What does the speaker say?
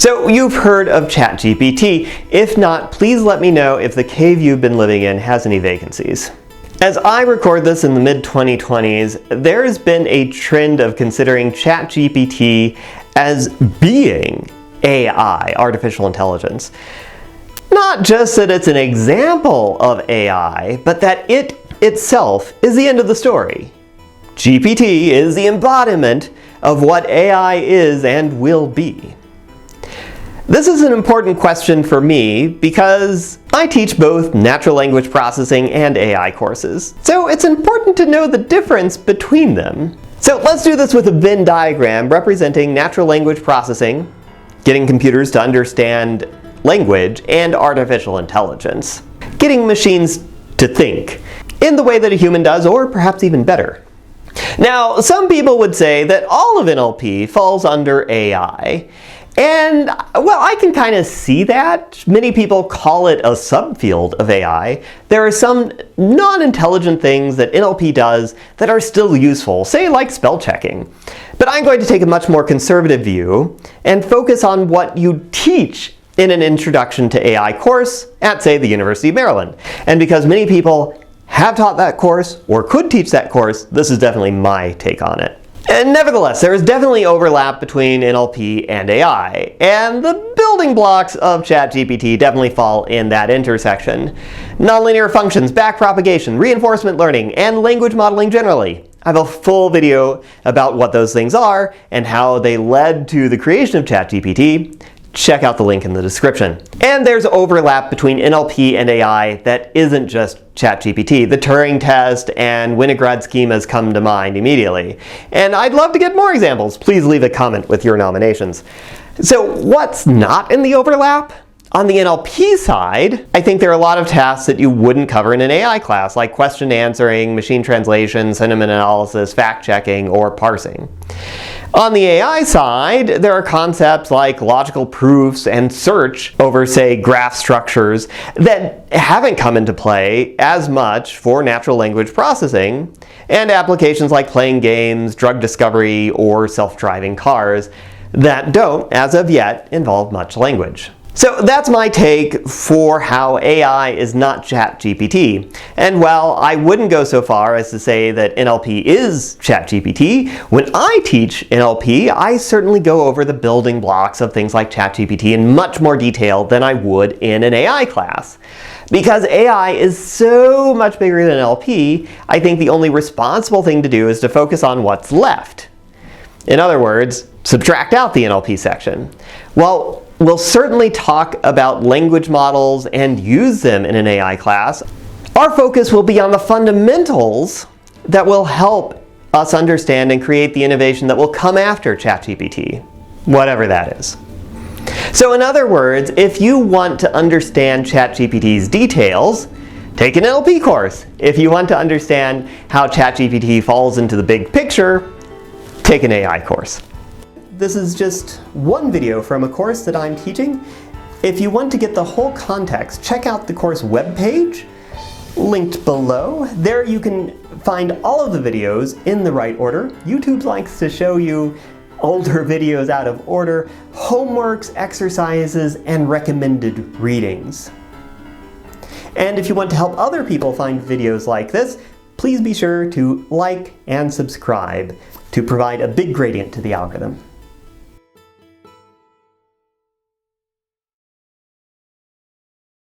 So you've heard of ChatGPT. If not, please let me know if the cave you've been living in has any vacancies. As I record this in the mid-2020s, there's been a trend of considering ChatGPT as being AI, artificial intelligence. Not just that it's an example of AI, but that it itself is the end of the story. GPT is the embodiment of what AI is and will be. This is an important question for me because I teach both natural language processing and AI courses. So it's important to know the difference between them. So let's do this with a Venn diagram representing natural language processing, getting computers to understand language, and artificial intelligence, getting machines to think in the way that a human does, or perhaps even better. Now, some people would say that all of NLP falls under AI. And, well, I can kind of see that. Many people call it a subfield of AI. There are some non-intelligent things that NLP does that are still useful, say like spell checking. But I'm going to take a much more conservative view and focus on what you teach in an Introduction to AI course at, say, the University of Maryland. And because many people have taught that course or could teach that course, this is definitely my take on it. And nevertheless, there is definitely overlap between NLP and AI, and the building blocks of ChatGPT definitely fall in that intersection. Nonlinear functions, backpropagation, reinforcement learning, and language modeling generally. I have a full video about what those things are and how they led to the creation of ChatGPT. Check out the link in the description. And there's overlap between NLP and AI that isn't just ChatGPT. The Turing test and Winograd schemas come to mind immediately. And I'd love to get more examples. Please leave a comment with your nominations. So what's not in the overlap? On the NLP side, I think there are a lot of tasks that you wouldn't cover in an AI class, like question answering, machine translation, sentiment analysis, fact checking, or parsing. On the AI side, there are concepts like logical proofs and search over, say, graph structures that haven't come into play as much for natural language processing, and applications like playing games, drug discovery, or self-driving cars that don't, as of yet, involve much language. So that's my take for how AI is not ChatGPT. And while I wouldn't go so far as to say that NLP is ChatGPT, when I teach NLP, I certainly go over the building blocks of things like ChatGPT in much more detail than I would in an AI class. Because AI is so much bigger than NLP, I think the only responsible thing to do is to focus on what's left. In other words, subtract out the NLP section. Well, we'll certainly talk about language models and use them in an AI class. Our focus will be on the fundamentals that will help us understand and create the innovation that will come after ChatGPT, whatever that is. So in other words, if you want to understand ChatGPT's details, take an NLP course. If you want to understand how ChatGPT falls into the big picture, take an AI course. This is just one video from a course that I'm teaching. If you want to get the whole context, check out the course webpage, linked below. There you can find all of the videos in the right order. YouTube likes to show you older videos out of order, homeworks, exercises, and recommended readings. And if you want to help other people find videos like this, please be sure to like and subscribe to provide a big gradient to the algorithm.